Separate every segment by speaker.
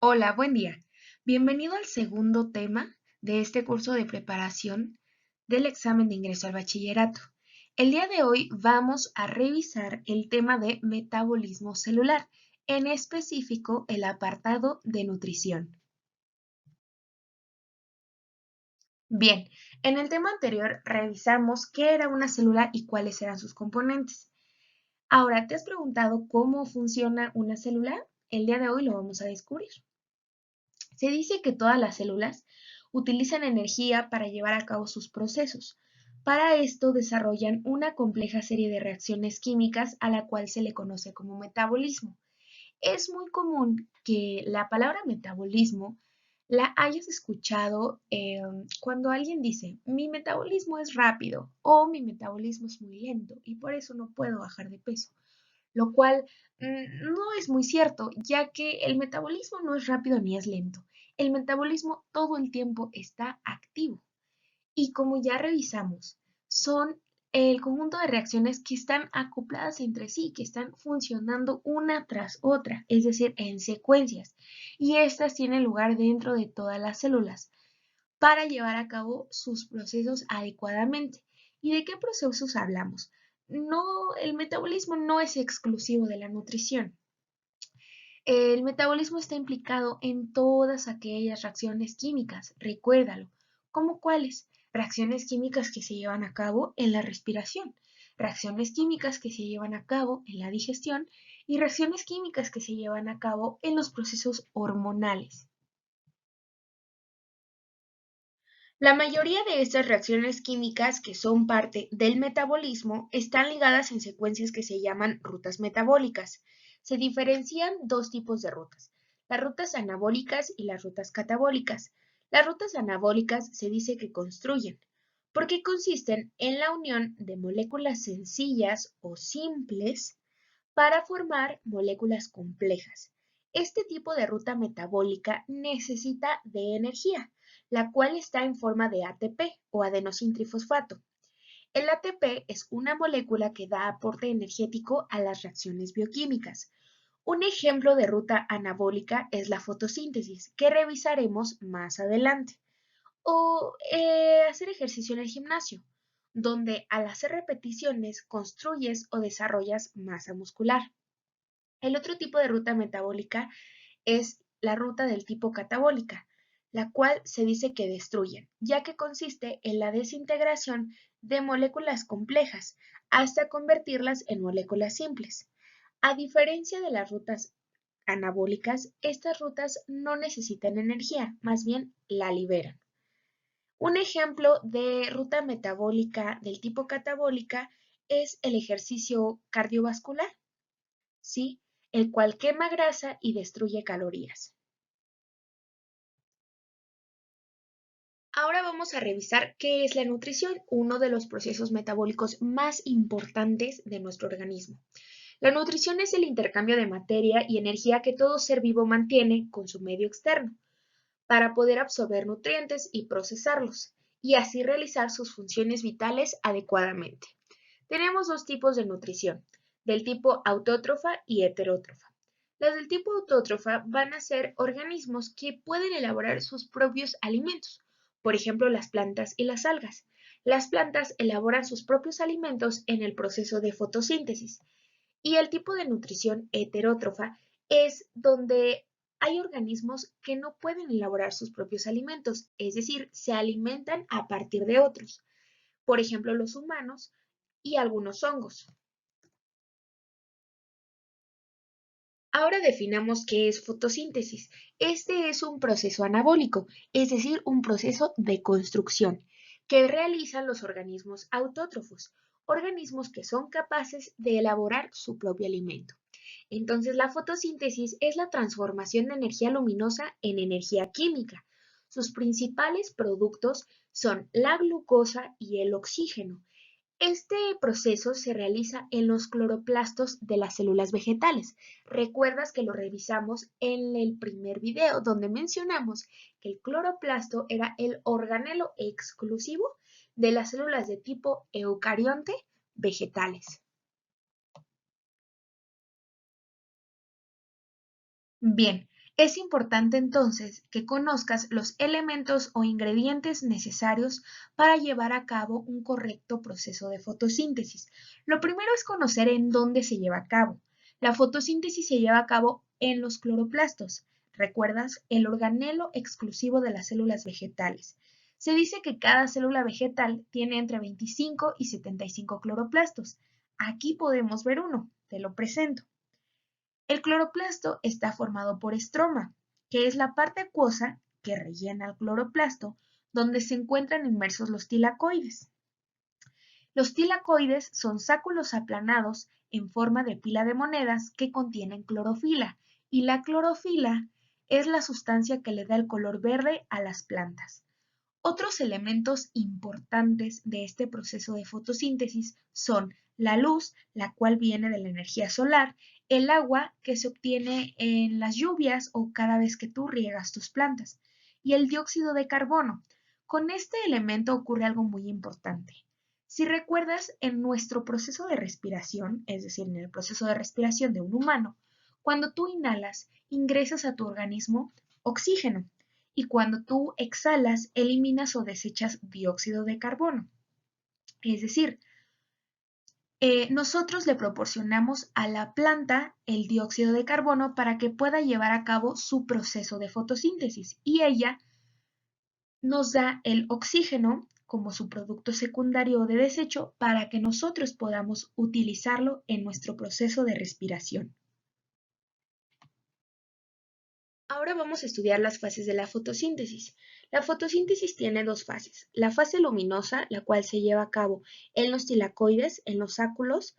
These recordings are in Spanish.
Speaker 1: Hola, buen día. Bienvenido al segundo tema de este curso de preparación del examen de ingreso al bachillerato. El día de hoy vamos a revisar el tema de metabolismo celular, en específico el apartado de nutrición. Bien, en el tema anterior revisamos qué era una célula y cuáles eran sus componentes. Ahora, ¿te has preguntado cómo funciona una célula? El día de hoy lo vamos a descubrir. Se dice que todas las células utilizan energía para llevar a cabo sus procesos. Para esto desarrollan una compleja serie de reacciones químicas a la cual se le conoce como metabolismo. Es muy común que la palabra metabolismo la hayas escuchado cuando alguien dice mi metabolismo es rápido o mi metabolismo es muy lento y por eso no puedo bajar de peso, lo cual no es muy cierto, ya que el metabolismo no es rápido ni es lento. El metabolismo todo el tiempo está activo. Y como ya revisamos, son el conjunto de reacciones que están acopladas entre sí, que están funcionando una tras otra, es decir, en secuencias. Y estas tienen lugar dentro de todas las células para llevar a cabo sus procesos adecuadamente. ¿Y de qué procesos hablamos? No, el metabolismo no es exclusivo de la nutrición. El metabolismo está implicado en todas aquellas reacciones químicas, recuérdalo. ¿Cómo cuáles? Reacciones químicas que se llevan a cabo en la respiración, reacciones químicas que se llevan a cabo en la digestión y reacciones químicas que se llevan a cabo en los procesos hormonales. La mayoría de estas reacciones químicas que son parte del metabolismo están ligadas en secuencias que se llaman rutas metabólicas. Se diferencian dos tipos de rutas, las rutas anabólicas y las rutas catabólicas. Las rutas anabólicas se dice que construyen, porque consisten en la unión de moléculas sencillas o simples para formar moléculas complejas. Este tipo de ruta metabólica necesita de energía, la cual está en forma de ATP o adenosintrifosfato. El ATP es una molécula que da aporte energético a las reacciones bioquímicas. Un ejemplo de ruta anabólica es la fotosíntesis, que revisaremos más adelante. O hacer ejercicio en el gimnasio, donde al hacer repeticiones construyes o desarrollas masa muscular. El otro tipo de ruta metabólica es la ruta del tipo catabólica, la cual se dice que destruyen, ya que consiste en la desintegración de moléculas complejas hasta convertirlas en moléculas simples. A diferencia de las rutas anabólicas, estas rutas no necesitan energía, más bien la liberan. Un ejemplo de ruta metabólica del tipo catabólica es el ejercicio cardiovascular, ¿sí? El cual quema grasa y destruye calorías. Ahora vamos a revisar qué es la nutrición, uno de los procesos metabólicos más importantes de nuestro organismo. La nutrición es el intercambio de materia y energía que todo ser vivo mantiene con su medio externo para poder absorber nutrientes y procesarlos, y así realizar sus funciones vitales adecuadamente. Tenemos dos tipos de nutrición, del tipo autótrofa y heterótrofa. Las del tipo autótrofa van a ser organismos que pueden elaborar sus propios alimentos, por ejemplo las plantas y las algas. Las plantas elaboran sus propios alimentos en el proceso de fotosíntesis. Y el tipo de nutrición heterótrofa es donde hay organismos que no pueden elaborar sus propios alimentos, es decir, se alimentan a partir de otros, por ejemplo los humanos y algunos hongos. Ahora definamos qué es fotosíntesis. Este es un proceso anabólico, es decir, un proceso de construcción que realizan los organismos autótrofos, organismos que son capaces de elaborar su propio alimento. Entonces, la fotosíntesis es la transformación de energía luminosa en energía química. Sus principales productos son la glucosa y el oxígeno. Este proceso se realiza en los cloroplastos de las células vegetales. Recuerdas que lo revisamos en el primer video donde mencionamos que el cloroplasto era el organelo exclusivo de las células de tipo eucarionte vegetales. Bien, Es importante entonces que conozcas los elementos o ingredientes necesarios para llevar a cabo un correcto proceso de fotosíntesis. Lo primero es conocer en dónde se lleva a cabo. La fotosíntesis se lleva a cabo en los cloroplastos. ¿Recuerdas? El organelo exclusivo de las células vegetales. Se dice que cada célula vegetal tiene entre 25 y 75 cloroplastos. Aquí podemos ver uno, te lo presento. El cloroplasto está formado por estroma, que es la parte acuosa que rellena el cloroplasto, donde se encuentran inmersos los tilacoides. Los tilacoides son sáculos aplanados en forma de pila de monedas que contienen clorofila, y la clorofila es la sustancia que le da el color verde a las plantas. Otros elementos importantes de este proceso de fotosíntesis son la luz, la cual viene de la energía solar, el agua que se obtiene en las lluvias o cada vez que tú riegas tus plantas, y el dióxido de carbono. Con este elemento ocurre algo muy importante. Si recuerdas, en nuestro proceso de respiración, es decir, en el proceso de respiración de un humano, cuando tú inhalas, ingresas a tu organismo oxígeno, y cuando tú exhalas, eliminas o desechas dióxido de carbono. Es decir, nosotros le proporcionamos a la planta el dióxido de carbono para que pueda llevar a cabo su proceso de fotosíntesis, y ella nos da el oxígeno como su producto secundario de desecho para que nosotros podamos utilizarlo en nuestro proceso de respiración. Ahora vamos a estudiar las fases de la fotosíntesis. La fotosíntesis tiene dos fases. La fase luminosa, la cual se lleva a cabo en los tilacoides, en los sáculos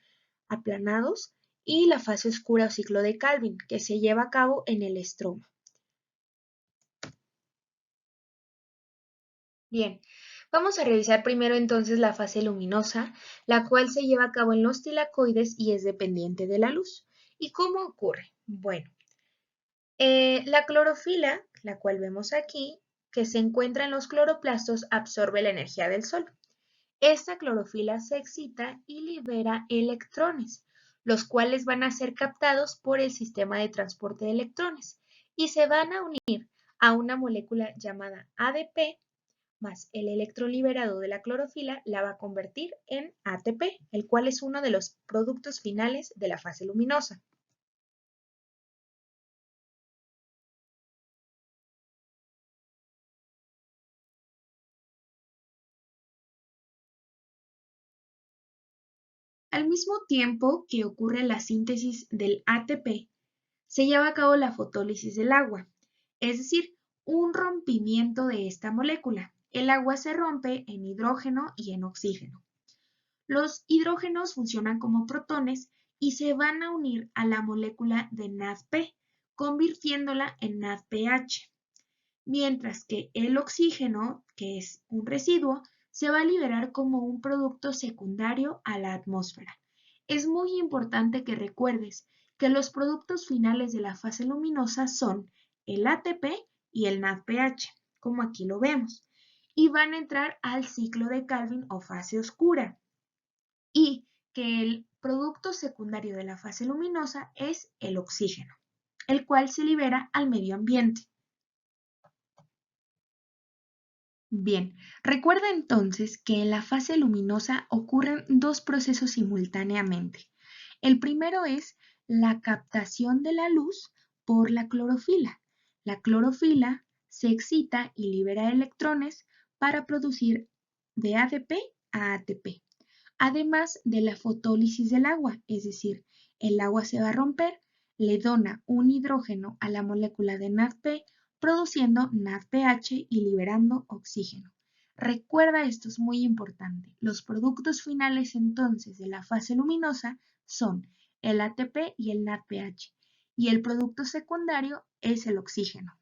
Speaker 1: aplanados, y la fase oscura o ciclo de Calvin, que se lleva a cabo en el estroma. Bien, vamos a revisar primero entonces la fase luminosa, la cual se lleva a cabo en los tilacoides y es dependiente de la luz. ¿Y cómo ocurre? Bueno, la clorofila, la cual vemos aquí, que se encuentra en los cloroplastos, absorbe la energía del sol. Esta clorofila se excita y libera electrones, los cuales van a ser captados por el sistema de transporte de electrones y se van a unir a una molécula llamada ADP, más el electrón liberado de la clorofila la va a convertir en ATP, el cual es uno de los productos finales de la fase luminosa. Al mismo tiempo que ocurre la síntesis del ATP, se lleva a cabo la fotólisis del agua, es decir, un rompimiento de esta molécula. El agua se rompe en hidrógeno y en oxígeno. Los hidrógenos funcionan como protones y se van a unir a la molécula de NADP, convirtiéndola en NADPH, mientras que el oxígeno, que es un residuo, se va a liberar como un producto secundario a la atmósfera. Es muy importante que recuerdes que los productos finales de la fase luminosa son el ATP y el NADPH, como aquí lo vemos, y van a entrar al ciclo de Calvin o fase oscura, y que el producto secundario de la fase luminosa es el oxígeno, el cual se libera al medio ambiente. Bien, recuerda entonces que en la fase luminosa ocurren dos procesos simultáneamente. El primero es la captación de la luz por la clorofila. La clorofila se excita y libera electrones para producir de ADP a ATP, además de la fotólisis del agua, es decir, el agua se va a romper, le dona un hidrógeno a la molécula de NADP, produciendo NADPH y liberando oxígeno. Recuerda, esto es muy importante. Los productos finales entonces de la fase luminosa son el ATP y el NADPH, y el producto secundario es el oxígeno.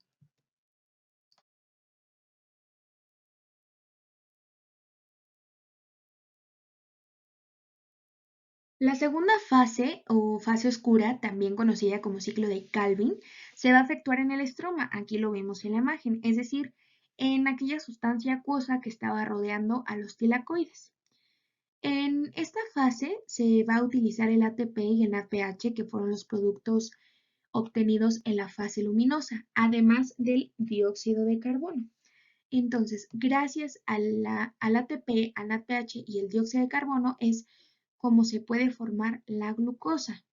Speaker 1: La segunda fase o fase oscura, también conocida como ciclo de Calvin, se va a efectuar en el estroma, aquí lo vemos en la imagen, es decir, en aquella sustancia acuosa que estaba rodeando a los tilacoides. En esta fase se va a utilizar el ATP y el NADPH, que fueron los productos obtenidos en la fase luminosa, además del dióxido de carbono. Entonces, gracias al ATP, al NADPH y el dióxido de carbono es como se puede formar la glucosa.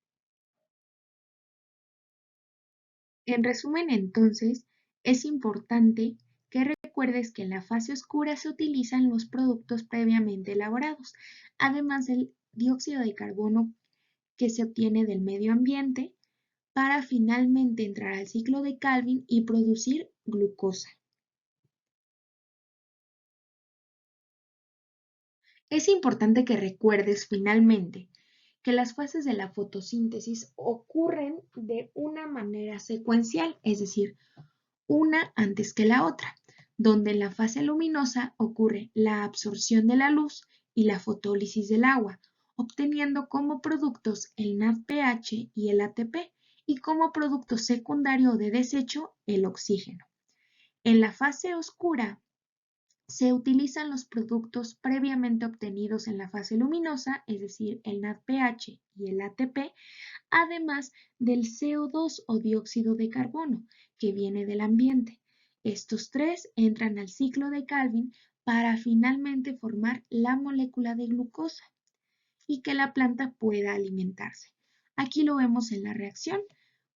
Speaker 1: En resumen, entonces, es importante que recuerdes que en la fase oscura se utilizan los productos previamente elaborados, además del dióxido de carbono que se obtiene del medio ambiente para finalmente entrar al ciclo de Calvin y producir glucosa. Es importante que recuerdes finalmente que las fases de la fotosíntesis ocurren de una manera secuencial, es decir, una antes que la otra, donde en la fase luminosa ocurre la absorción de la luz y la fotólisis del agua, obteniendo como productos el NADPH y el ATP, y como producto secundario de desecho el oxígeno. En la fase oscura se utilizan los productos previamente obtenidos en la fase luminosa, es decir, el NADPH y el ATP, además del CO2 o dióxido de carbono, que viene del ambiente. Estos tres entran al ciclo de Calvin para finalmente formar la molécula de glucosa y que la planta pueda alimentarse. Aquí lo vemos en la reacción,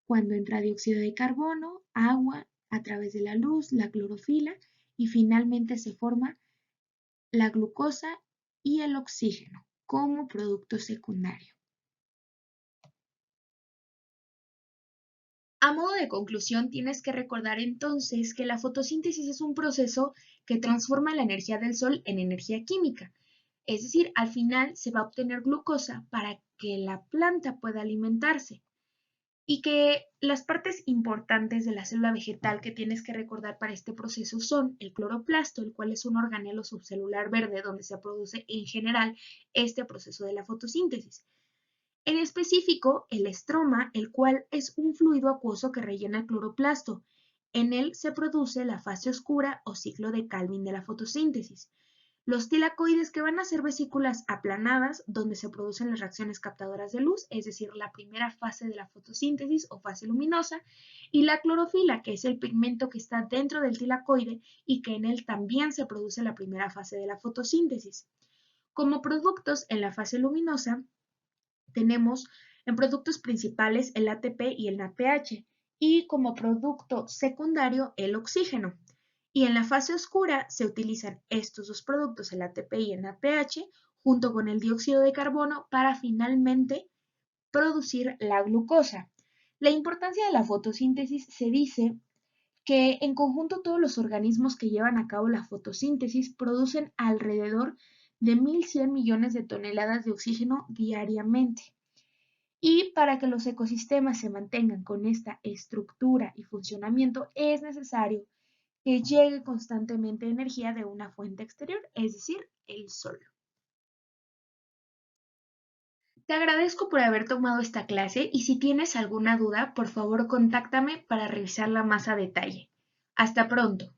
Speaker 1: cuando entra dióxido de carbono, agua, a través de la luz, la clorofila, y finalmente se forma la glucosa y el oxígeno como producto secundario. A modo de conclusión, tienes que recordar entonces que la fotosíntesis es un proceso que transforma la energía del sol en energía química. Es decir, al final se va a obtener glucosa para que la planta pueda alimentarse. Y que las partes importantes de la célula vegetal que tienes que recordar para este proceso son el cloroplasto, el cual es un organelo subcelular verde donde se produce en general este proceso de la fotosíntesis. En específico, el estroma, el cual es un fluido acuoso que rellena el cloroplasto. En él se produce la fase oscura o ciclo de Calvin de la fotosíntesis. Los tilacoides, que van a ser vesículas aplanadas donde se producen las reacciones captadoras de luz, es decir, la primera fase de la fotosíntesis o fase luminosa, y la clorofila, que es el pigmento que está dentro del tilacoide y que en él también se produce la primera fase de la fotosíntesis. Como productos en la fase luminosa, tenemos en productos principales el ATP y el NADPH, y como producto secundario el oxígeno. Y en la fase oscura se utilizan estos dos productos, el ATP y el NADPH, junto con el dióxido de carbono para finalmente producir la glucosa. La importancia de la fotosíntesis se dice que en conjunto todos los organismos que llevan a cabo la fotosíntesis producen alrededor de 1.100 millones de toneladas de oxígeno diariamente. Y para que los ecosistemas se mantengan con esta estructura y funcionamiento es necesario que llegue constantemente energía de una fuente exterior, es decir, el sol. Te agradezco por haber tomado esta clase y si tienes alguna duda, por favor contáctame para revisarla más a detalle. Hasta pronto.